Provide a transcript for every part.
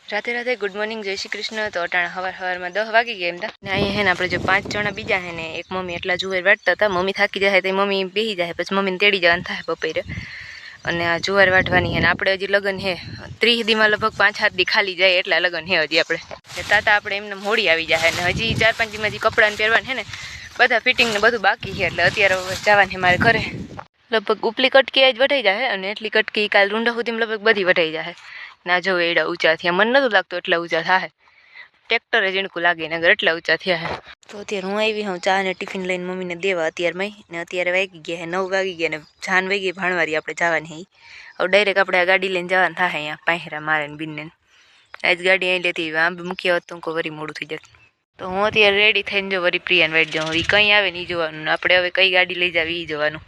Radhe Radhe good morning जय श्री कृष्ण। तो अटाणा हवार में 10 वागी गया एम ने अँ है आप जो 5 जणा बीजा है ने एक मम्मी एटला जुवेर वाटता था। मम्मी थाकी जाए तो मम्मी बेही जाए पछी मम्मी तेड़ी जवान थाय बपोरे अने आ जुवेर वाटवानी है। आपणे हजी लगन है 30 दी में लगभग 5-7 दी खाली जाए एटला लगन है हजी आपणे ताता आपणे एमने होड़ी आवी जाए ने हजी 4-5 दी में हजी कपड़ा ने पहेरवान है ने बधा फिटिंग ने बधुं बाकी है एटले अत्यारे जवान है मारे घरे। लगभग उपली कटकी आज वठाई जाए अने एटली कटकी काल रूंडा सुधीमां लगभग बधी वठाई जाए। ना जो एड़ा ऊंचा थया मन नतुं लागतुं एटला ऊंचा थाय ट्रेक्टर जीणकू लागे नगर एटला ऊंचा थया है। तो अत्यारे हूँ आवी हूँ चा ने टिफिन लईने मम्मी ने देवा अत्यारमां ने अत्यारे वागी गया है 9 वागी गया ने जान वागी भाणवारी आपणे जवानी है। अब डायरेक्ट आपणे गाड़ी लईने जवानुं थाय अहींया पाहेरा मारे ने बीने आज गाड़ी अहीं लेती आम मूकी होत तो वरी मोडुं थई जात। तो हूँ अत्यारे रेडी थईने जो वरी प्रियाने वाट जाऊँ ई कई आवे ने ई जोवानुं आपणे हवे कई गाड़ी लई जावी ई जोवानुं।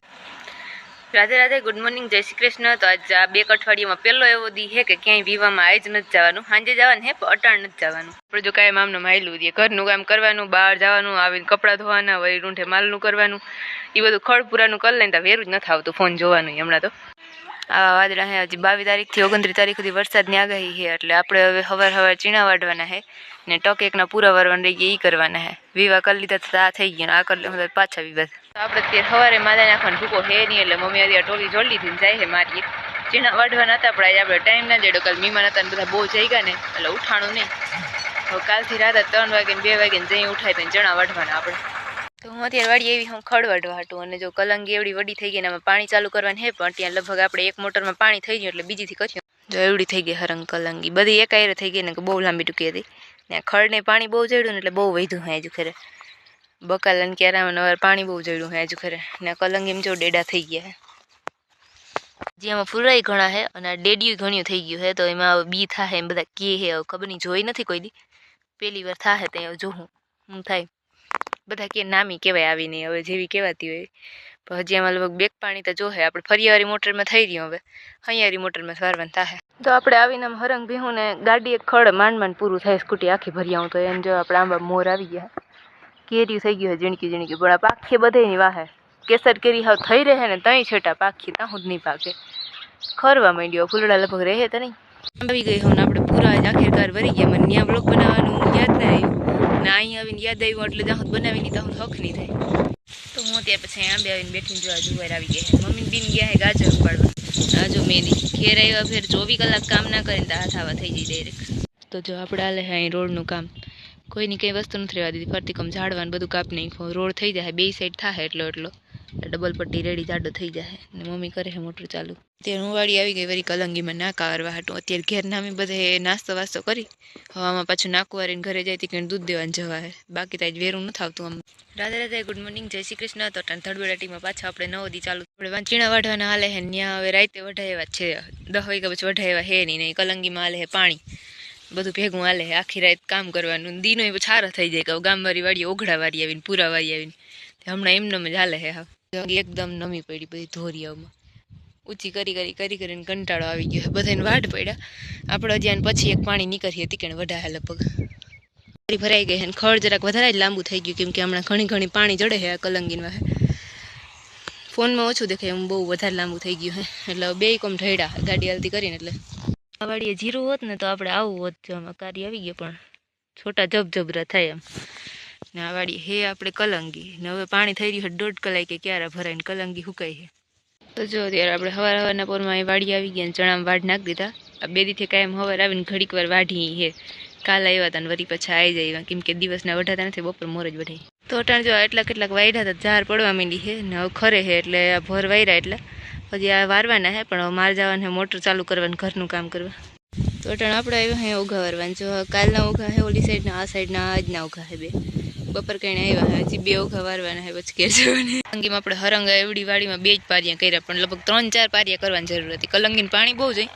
राधे राधे गुड मॉर्निंग जय श्री कृष्ण। तो आज आ 2 अठवाडिया में पहलो एवो दी है कि क्या वीवा में आज न जवानुं सांजे जवानुं है पण अटाण न जवानुं। आपणे जो कायम आमने मायलू दिए घरनुं काम करवानुं बहार जवानुं आवीने कपड़ा धोवाना वरी रूंठे मालनुं करवानुं ई बधुं खड़पूरानुं कर लईने वेरू ज नथी आवतुं फोन जोवानुं हमणां तो आवा वादळा है। हजी 22 तारीख थी 29 तारीख सुधी वरसादनी आगाही है एटले आपणे हवे हवार चीणा वाढवाना है ने टक एकना पूरा वारवाना रही गया ई करवाना है। वीवा कर लीधा तो आ थई गया आ कर ले पाछा वीवा आपणे त्यारे हवारे मादा नाखवानो भूको है नहीं एटले मम्मी अत्यारे टोली जोड़ी थी जाए है मारीए चीणा वाढवाना हता पण आज आपणे टाइम ना देडो काल मीमान हता ने बधा बहू जाग्या ने एटले उठाणुं नहीं। हवे कालथी राते 3 वागे ने 2 वागे ने जई उठाय तो चणा वाढवाना आपणे। तो हूँ अत्यारे वाड़ी एवी हूँ खड़ वाढवा हाटुं अने जो कलंगी एवडी वडी थई गई ने एमां पाणी चालू करवानुं है पण त्यां लगभग आपणे एक मोटर में पाणी थई गयुं एटले बीजीथी कर्युं जो एवडी थई गई हरंग कलंगी बधी एक आयरे थई गई ने बहु लांबी टूंकी हती ने खड़ ने पाणी बहु जड्युं ने एटले बहु वध्युं है हजू खरे बकाल ने क्यारामां पाणी बहु जड्युं है हजू खरे ने कलंगीमां जो डेडा थई गया है जी एमां फूलराई घणा है अने डेडियुं घणियुं थई गयुं है। तो एमां बी थाय एम बधा के है खबर नहीं जोई नथी कोई दी पहेली वार थाय ते जोहुं हुं थाय बधा के नामी कहेवाय आवी नहीं हवे जेवी कहेवाती होय पण हजी आमां लगभग बेक पाणी तो जो है आपणे फरियावारी मोटर में थई रह्युं हवे हईयारी मोटर में सारवानुं थाय। तो आपणे आवीने आम हरंग भेहूं ने गाड़ी एक खड़ मांड मांड पूरुं थाय स्कूटी आखी भरी आऊं तो एने जो आपणे आंबा मोर आवी गया केरियुं थई गयुं है झीणक्युं झीणक्युं पण आ पाखे बधायनी वाहे केसर केरी हाव थई रहे ने तई छेटा पाखी ता हुज नहीं पाके खरवा मांड्यो फूलड़ा लगभग रहे तो नहीं आवी गई हूँ आपणे पूरा आज आखिरकार वरी गया मन न्या ब्लॉग बनाववानुं याद न आव्युं ना अहीं आवीने याद आव्युं एटले ज्यां सुधी बनावी नहीं ત્યાં હક नहीं थाय। तो हूँ त्यार पछी आंबे आवीने बेठीने जो जुवार आवी गया है मम्मी बीन गया है गाजर उपाड़वा आ जो मेरी घेर आव्या फेर 24 कलाक काम ना करे तो हाथ आवा थई जाय डायरेक्ट। तो जो आपणे हाले है अहीं रोडनुं काम कोईनी कई वस्तु नहीं रहवा दीधी फरती कम झाड़वा ने बधुं कापी नाख्युं रोड थई जाए 2 साइड थाय एटलो एटलो डबल पट्टी रेडी जाडो थई जाए ने मम्मी करे है मोटर चालू। त्यारे हूँ वाड़ी आवी गई वरी कलंगी में नाका वारवा हाटुं अत्यारे घेर नामी बधे नास्तो वास्तो करी हवामां पाछुं नाकું वारीने घरे जाय ती दुध देवाने जवा है बाकी तो आज वेरू नथी आवतुं। आम राधे राधे गुड मॉर्निंग जय श्री कृष्ण। तो धड़बेड़ा टी में पाछा आपणे 9 दी चालू आपणे चीणा वाढवाना हाले है न्या हवे राते वढाव्या छे 10 वाग्या पछी वढाव्या है नहीं कलंगी में हाले है पाणी બધું ભેગું હાલે આખી રાત કામ કરવાનું દીનો છારા થઈ જાય કે ગામવાળી વાડી ઓઘડાવાળી આવીને પૂરાવાળી આવીને હમણાં એમને જ હાલે હે એકદમ નમી પડી બધી ધોરિયામાં ઊંચી કરી કરી કરી કરીને કંટાળો આવી ગયો બધાને વાટ પડ્યા આપણે હજી પછી એક પાણી નીકળીએ તીકણ વઢાયા લગભગ ભરાઈ ગઈ છે ખડ જરાક વધારે જ લાંબુ થઈ ગયું કેમ કે હમણાં ઘણી ઘણી પાણી જડે છે આ કલંગીમાં ફોનમાં ઓછું દેખાય એમ બહુ વધારે લાંબુ થઈ ગયું છે એટલે બે કોમ ઢળ્યા ગાડી હાલતી કરીને એટલે आ वाड़ी जीरो होत ने तो आपणे आवुं होत जो आमां कार्य आवी गयो पण छोटा जबजबरा थाय एम ने आ वाड़ी हे आपणे कलंगी ने हवे पाणी थई रह्युं 1.5 कलाके क्यारा भराईने कलंगी हुकाई है। तो जो त्यारे आपणे हवारना पोरमां वाड़ी आवी गई चणा वाढ नाख दीधा आ 2 दीथी कायम हवार आवीने घड़ीक वार वाढी है काल आव्या था ने वरी पाछा आई जाय केम के दिवसना वढाता नथी बपोर मोर ज वढाई। तो अटाण जो एटला केटलाक वायडा था झार पड़वा मांडी है ने हवे खरे है एटले आ भर वायरा एटले हजी आ वारवाना है पण मार जवानुं है मोटर चालू करवानुं घरनुं काम करवा। तो अटाण आपणे आव्या है ओघा वारवाना जो कालना ओघा है ओली साइडना आ साइडना आजना ओघा है 2 बपर कहीने आव्या है हजी 2 ओघा वारवाना है पछी घेर जवानी कलंगीमां आपणे हरंगा एवडी वाडीमां 2 ज पारिया कर्या पण लगभग 3-4 पारिया करवानी जरूर हती कलंगीने पाणी बहु जोई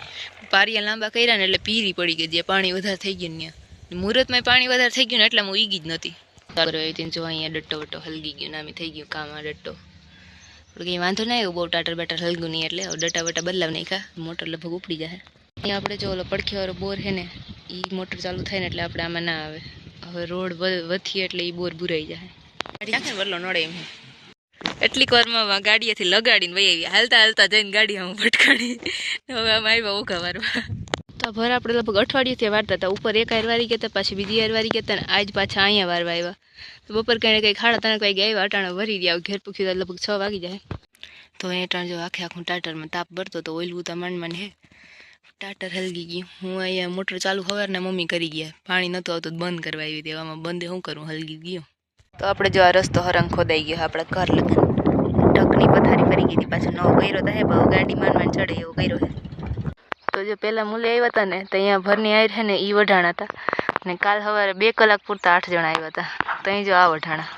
पारिया लांबा कर्या ने एटले पीरी पड़ी गई जे पाणी वधारे थई गयुं ने मुहूर्तमां पाणी वधारे थई गयुं ने એટલે હું ઈગી જ નતી કરવાઈ જો અહીંયા ડટ્ટો વટ્ટો હલગી ગયો નામી થઈ ગયું કામ આ ડટ્ટો કંઈ વાંધો ના આવ્યો બહુ ટાટર બાટર હલગું નહીં એટલે ડટ્ટા વટ્ટા બદલાવ નાખ્યા મોટર લગભગ ઉપડી જાય। અહીંયા આપણે જો ઓલો પડખેવાળો બોર છે ને એ મોટર ચાલુ થાય ને એટલે આપણે આમાં ના આવે હવે રોડ વધીએ એટલે એ બોર બુરાઈ જાય ગાડી નાખે વરલો નડે એમ એટલીક વારમાં ગાડીએથી લગાડીને વહી આવી હાલતા હાલતા જઈને ગાડી આમ ભટકાણી હવે આમાં આવ્યા ઓઘા વારવા। તો ભર આપણે લગભગ અઠવાડિયુંથી વારતા હતા. ઉપર એક હાર વારી ગયા હતા, પાછી બીજી હાર વારી ગયા હતા, ને આજ પાછા અહીંયા વારવા આવ્યા. તો બપોર કંઈક 3:30 વાગે આવ્યા, અટાણા ભરી ગયા. ઘેર પૂછ્યું લગભગ 6 વાગી જાય. તો એ ટાણ જો આખું ટાટરમાં તાપ ભરતો તો ઓઈલું તો માંડ હે ટાટર હલગી ગયું. હું અહીંયા મોટર ચાલુ સવારના મમ્મી કરી ગયા, પાણી નહોતું આવતું બંધ કરવા આવી હતી. એવામાં બંધે શું કરું, હલગી ગયો. તો આપણે જો આ રસ્તો હરંગ ખોદાઈ ગયો આપણા ઘર લગન. ઢકની પથારી ફરી ગઈ હતી, પાછો નવો કર્યો તો હે બહુ ગાડી માંડ ચડે એવો કર્યો હે. તો જો પહેલાં મૂલે આવ્યા હતા ને તો અહીંયા ભરની આયર છે ને એ વઢાણા હતા, ને કાલ સવારે 2 કલાક પૂરતા 8 જણા આવ્યા હતા. તો અહીં જો આ વઢાણા.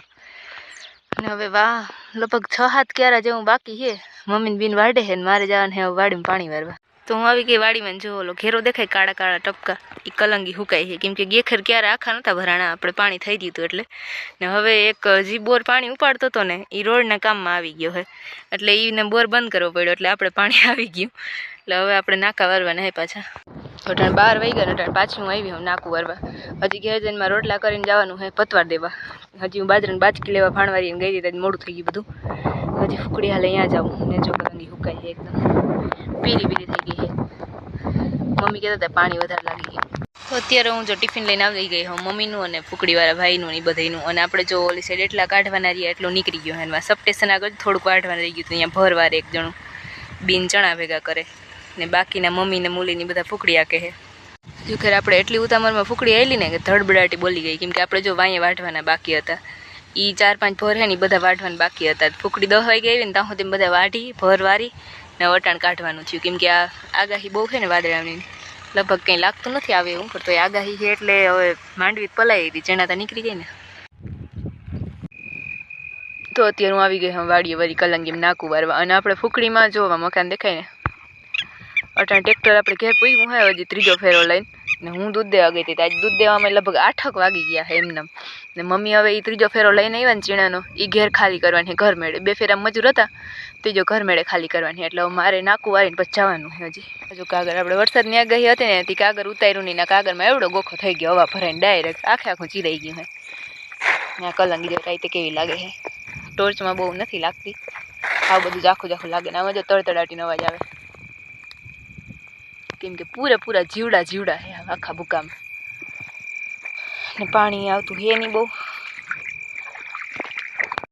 અને હવે વાહ લગભગ 6-7 ક્યારા જેવું બાકી છે. મમ્મીને બીન વાઢે છે ને મારે જવાનું છે વાડીમાં પાણી વારવા. તો હું આવી ગઈ વાડીમાં. જો ઓલો ઘેરો દેખાય કાળા કાળા ટપકા, એ કલંગી હુકાય છે, કેમ કે ગેખર ક્યારે આખા નહોતા ભરાણા, આપણે પાણી થઈ ગયું હતું એટલે. ને હવે એક જે બોર પાણી ઉપાડતો હતો ને એ રોડના કામમાં આવી ગયો છે, એટલે એને બોર બંધ કરવો પડ્યો, એટલે આપણે પાણી આવી ગયું. એટલે હવે આપણે નાકા વારવાના હે પાછા. અટાણ 12 વાગ્યા ને અટાણ પાછી હું આવી હું નાકું વારવા. હજી ઘેર જઈને માં રોટલા કરીને જવાનું છે પતવાર દેવા. હજી હું બાજરાને બાચકી લેવા ભાણવારીને ગઈ હતી, મોડું થઈ ગયું બધું. હજી ફૂકડી હાલે અહીંયા જાઉં ને જો કલંગી હુકાય છે એકદમ પીરી પીરી થઈ ગઈ છે. મમ્મી કહેતા હતા પાણી વધારે લાગી ગયું. તો અત્યારે હું જો ટિફિન લઈને આવી ગઈ હું, મમ્મીનું અને ફૂકડીવાળા ભાઈનું ને બધાનું. અને આપણે જો ઓલી સાઈડ એટલા કાઢવાના રહ્યા એટલું નીકળી ગયો. એમાં સબસ્ટેશન આગળ થોડુંક કાઢવાનું રહી ગયું હતું. અહીંયા ભરવારે એક જણું બીન ચણા ભેગા કરે ને બાકીના મમ્મીને મૂલીની બધા ફૂકડી આકે છે. જો ખેર આપણે એટલી ઉતામરમાં ફૂકડી આવેલી ને કે ધડબડાટી બોલી ગઈ, કેમ કે આપણે જો વાંયે વાઢવાના બાકી હતા. એ 4-5 ભર હે ને બધા વાઢવાના બાકી હતા. ફૂકડી 10 વાગે આવી ને ત્યાં સુધી બધા વાઢી ભરવારી ને વટાણ કાઢવાનું થયું, કેમ કે આ આગાહી બહુ છે ને વાદળાની. લગભગ કંઈ લાગતું નથી આવે એવું, પણ તો એ આગાહી છે એટલે હવે માંડવી પલાવી હતી, ચણા નીકળી જાય ને. તો અત્યારે હું આવી ગઈ હું વાડીએ વળી કલંગીમાં નાકું વારવા. અને આપણે ફૂકડીમાં જોવા મકાન દેખાય ને અટાણ ટ્રેક્ટર આપણે ઘેર પૂછ્યું હોય હજી 3જો ફેરો લઈને. ને હું દૂધ દેવા ગઈ હતી, આજે દૂધ દેવામાં લગભગ 8 વાગી ગયા છે એમને. ને મમ્મી હવે એ 3જો ફેરો લઈને આવ્યા ને ચીણાનો, એ ઘેર ખાલી કરવાની ઘર મેળે. 2 ફેરા મજૂર હતા, 3જો ઘર મેળે ખાલી કરવાની. એટલે મારે નાકું વારીને પછી જવાનું છે હજી. હજુ કાગર આપણે વરસાદની આગાહી હતી ને તે કાગર ઉતાર્યું નહીં, કાગરમાં એવડો ગોખો થઈ ગયો હવા ભરાઈને ડાયરેક્ટ આખું ચીરાઈ ગયું છે. આ કલંગી જો રાતે કેવી લાગે છે, ટોર્ચમાં બહુ નથી લાગતી. આવું બધું ઝાખું લાગે ને આમાં જો તડતડાટીનો અવાજ આવે, કેમ કે પૂરેપૂરા જીવડા છે આખા ભૂકામાં. ને પાણી આવતું હે નહીં બહુ.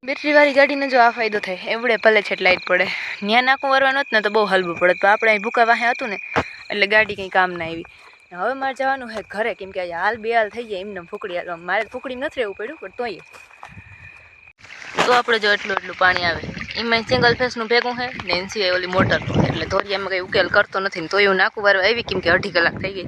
બેટરીવાળી ગાડીને જો આ ફાયદો થાય, એવડે ભલે છે લાઈટ પડે. ત્યાં નાકું વરવાનું હતું ને તો બહુ હલવું પડે, પણ આપણે અહીં ભૂકા વાહે હતું ને એટલે ગાડી કંઈ કામ ના આવી. હવે મારે જવાનું છે ઘરે, કેમ કે આજે હાલ બેહાલ થઈ જાય એમને ફૂકડી હાલવા. મારે ફૂકડી નથી રહેવું પડ્યું, પણ તોય તો આપણે જો એટલું પાણી આવે એમાં સિંગલ ફેસનું ભેગું છે ને એની સિવાય ઓલી મોટરનું, એટલે ધોરિયામાં કંઈ ઉકેલ કરતો નથી ને. તો એવું નાકું વારવા આવી, કેમ કે 2.5 કલાક થઈ ગઈ.